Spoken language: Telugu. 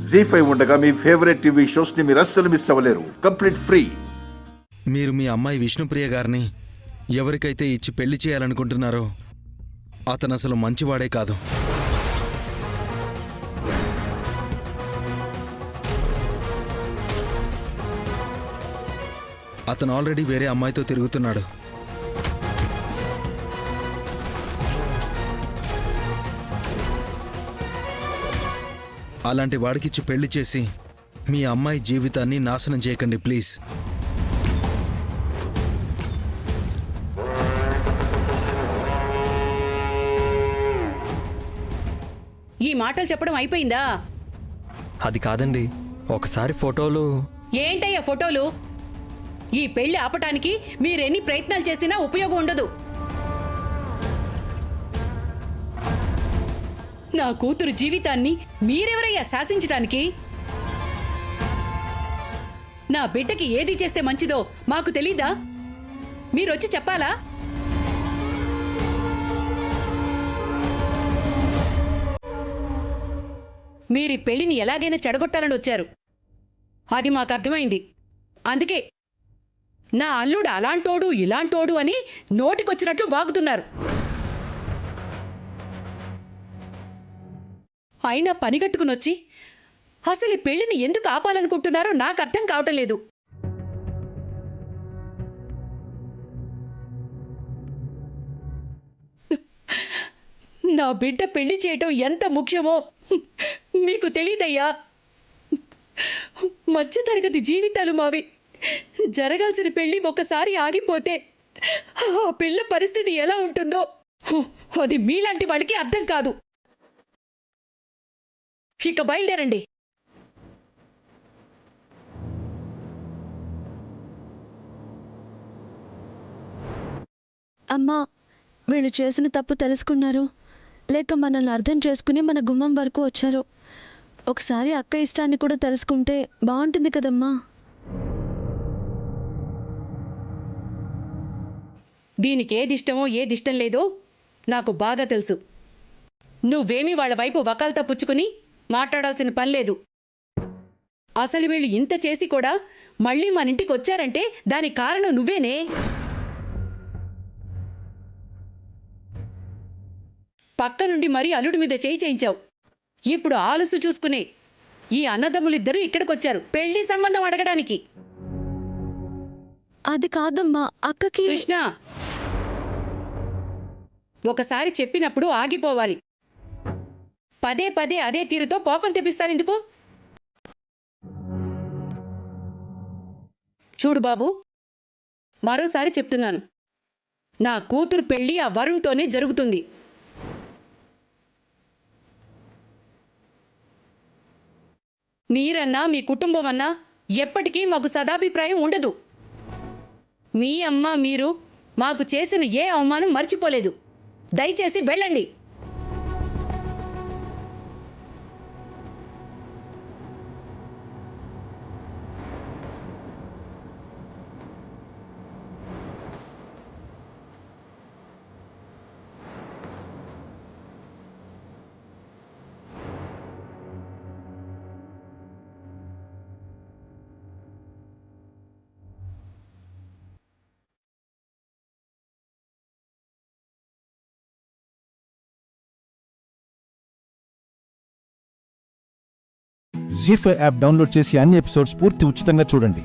జీ5 ఉండగా మీ ఫేవరెట్ టీవీ షోస్ ని మీరు అస్సలు మిస్ అవ్వలేరు. Complete free. మీరు మీ అమ్మాయి విష్ణుప్రియ గారిని ఎవరికైతే ఇచ్చి పెళ్లి చేయాలనుకుంటున్నారో అతను అసలు మంచివాడే కాదు. అతను ఆల్రెడీ వేరే అమ్మాయితో తిరుగుతున్నాడు. అలాంటి వాడికిచ్చి పెళ్లి చేసి మీ అమ్మాయి జీవితాన్ని నాశనం చేయకండి ప్లీజ్. ఈ మాటలు చెప్పడం అయిపోయిందా? అది కాదండి, ఒకసారి ఫోటోలు. ఏంటయ్యా ఫోటోలు? ఈ పెళ్లి ఆపటానికి మీరెన్ని ప్రయత్నాలు చేసినా ఉపయోగం ఉండదు. నా కూతురు జీవితాన్ని మీరెవరయ్యా శాసించటానికి? నా బిడ్డకి ఏది చేస్తే మంచిదో మాకు తెలీదా? మీరొచ్చి చెప్పాలా? మీరీ పెళ్లిని ఎలాగైనా చెడగొట్టాలని వచ్చారు. అది మాకు అర్థమైంది. అందుకే నా అల్లుడు అలాంటోడు ఇలాంటోడు అని నోటికొచ్చినట్లు వాగుతున్నారు. అయినా పనిగట్టుకునొచ్చి అసలు ఈ పెళ్లిని ఎందుకు ఆపాలనుకుంటున్నారో నాకు అర్థం కావటం లేదు. నా బిడ్డ పెళ్లి చేయటం ఎంత ముఖ్యమో మీకు తెలీదయ్యా. మధ్యతరగతి జీవితాలు మావి. జరగాల్సిన పెళ్లి ఒకసారి ఆగిపోతే ఆ పిల్ల పరిస్థితి ఎలా ఉంటుందో అది మీలాంటి వాళ్ళకి అర్థం కాదు. ఇక బయలుదేరండి. అమ్మా, వీళ్ళు చేసిన తప్పు తెలుసుకున్నారు, లేక మనల్ని అర్థం చేసుకుని మన గుమ్మం వరకు వచ్చారు. ఒకసారి అక్క ఇష్టాన్ని కూడా తెలుసుకుంటే బాగుంటుంది కదమ్మా. దీనికి ఏది ఇష్టమో ఏది ఇష్టం లేదో నాకు బాగా తెలుసు. నువ్వేమీ వాళ్ళ వైపు వకాల్తా పుచ్చుకుని మాట్లాడాల్సిన పని లేదు. అసలు వీళ్ళు ఇంత చేసి కూడా మళ్ళీ మన ఇంటికి వచ్చారంటే దానికి కారణం నువ్వేనే. పక్క నుండి మరీ అల్లుడి మీద చేయి చేయించావు. ఇప్పుడు ఆలస్సు చూసుకునే ఈ అన్నదమ్ములిద్దరూ ఇక్కడికొచ్చారు పెళ్లి సంబంధం అడగడానికి. అది కాదమ్మా, అక్కకి. కృష్ణ, ఒకసారి చెప్పినప్పుడు ఆగిపోవాలి. పదే పదే అదే తీరుతో కోపం తెప్పిస్తానెందుకు? చూడు బాబు, మరోసారి చెప్తున్నాను, నా కూతురు పెళ్లి ఆ వరుణ్తోనే జరుగుతుంది. మీరన్నా మీ కుటుంబం అన్నా ఎప్పటికీ మాకు సదాభిప్రాయం ఉండదు. మీ అమ్మ మీరు మాకు చేసిన ఏ అవమానం మర్చిపోలేదు. దయచేసి వెళ్ళండి. జీ5 యాప్ డౌన్లోడ్ చేసి అన్ని ఎపిసోడ్స్ పూర్తి ఉచితంగా చూడండి.